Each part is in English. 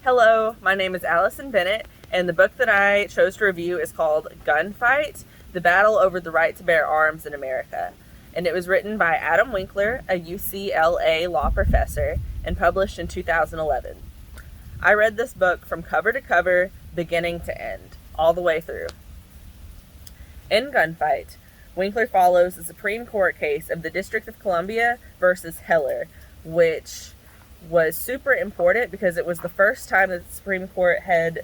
Hello, my name is Allison Bennett, and the book that I chose to review is called Gunfight: The Battle Over the Right to Bear Arms in America. And it was written by Adam Winkler, a UCLA law professor, and published in 2011. I read this book from cover to cover, beginning to end, all the way through. In Gunfight, Winkler follows the Supreme Court case of the District of Columbia versus Heller, which was super important because it was the first time that the Supreme Court had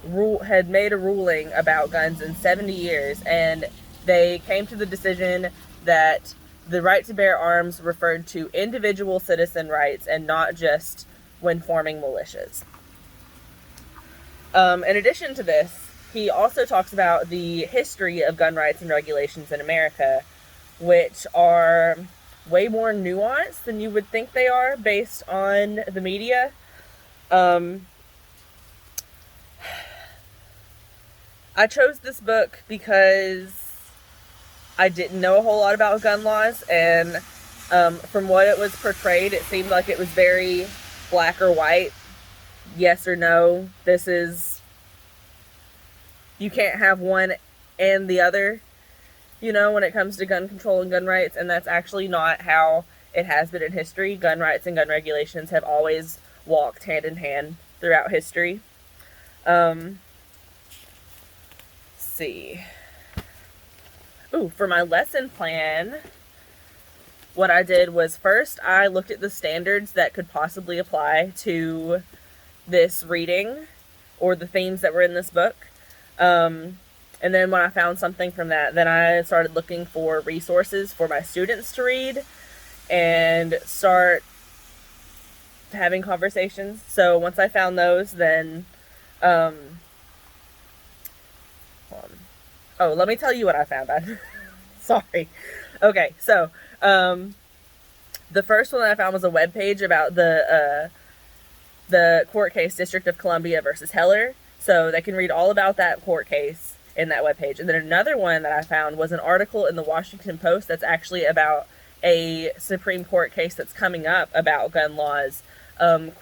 made a ruling about guns in 70 years, and they came to the decision that the right to bear arms referred to individual citizen rights and not just when forming militias. In addition to this, he also talks about the history of gun rights and regulations in America, which are way more nuanced than you would think they are based on the media. I chose this book because I didn't know a whole lot about gun laws, and from what it was portrayed, it seemed like it was very black or white, yes or no. You can't have one and the other, when it comes to gun control and gun rights, and that's actually not how it has been in history. Gun rights and gun regulations have always walked hand in hand throughout history. Let's see. For my lesson plan, what I did was first I looked at the standards that could possibly apply to this reading or the themes that were in this book. And then when I found something from that, then I started looking for resources for my students to read and start having conversations. So once I found those, then, let me tell you what I found. Sorry. Okay, so, the first one that I found was a webpage about the court case District of Columbia versus Heller. So they can read all about that court case in that webpage. And then another one that I found was an article in the Washington Post that's actually about a Supreme Court case that's coming up about gun laws,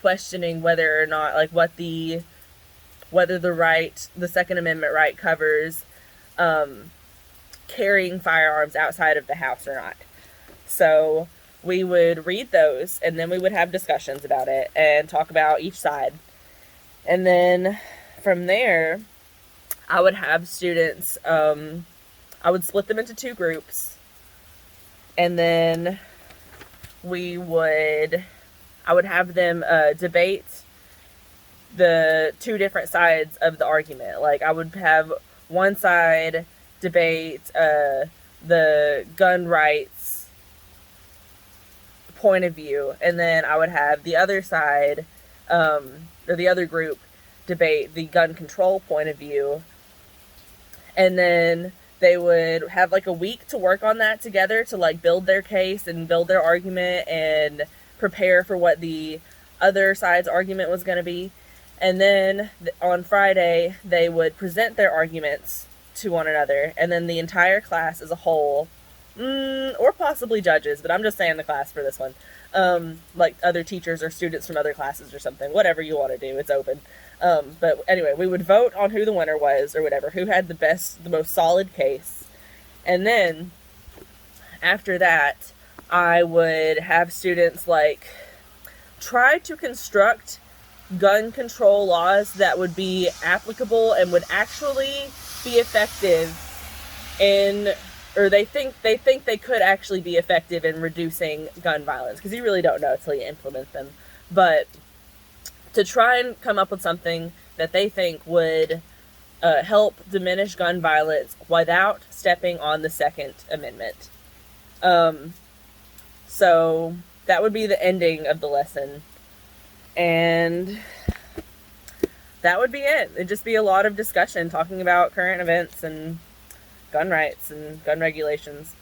questioning whether or not, whether the Second Amendment right covers carrying firearms outside of the house or not. So we would read those, and then we would have discussions about it and talk about each side. And then from there, I would have students, I would split them into two groups, and then I would have them debate the two different sides of the argument. Like, I would have one side debate the gun rights point of view, and then I would have the other side, or the other group, debate the gun control point of view. And then they would have a week to work on that together to build their case and build their argument and prepare for what the other side's argument was going to be. And then on Friday, they would present their arguments to one another, and then the entire class as a whole, or possibly judges, but I'm just saying the class for this one, other teachers or students from other classes or something, whatever you want to do, it's open. But anyway, we would vote on who the winner was or whatever, who had the most solid case. And then after that, I would have students try to construct gun control laws that would be applicable and would actually be effective or they think they could actually be effective in reducing gun violence, because you really don't know until you implement them. But to try and come up with something that they think would help diminish gun violence without stepping on the Second Amendment. So that would be the ending of the lesson. And that would be it. It'd just be a lot of discussion talking about current events and gun rights and gun regulations.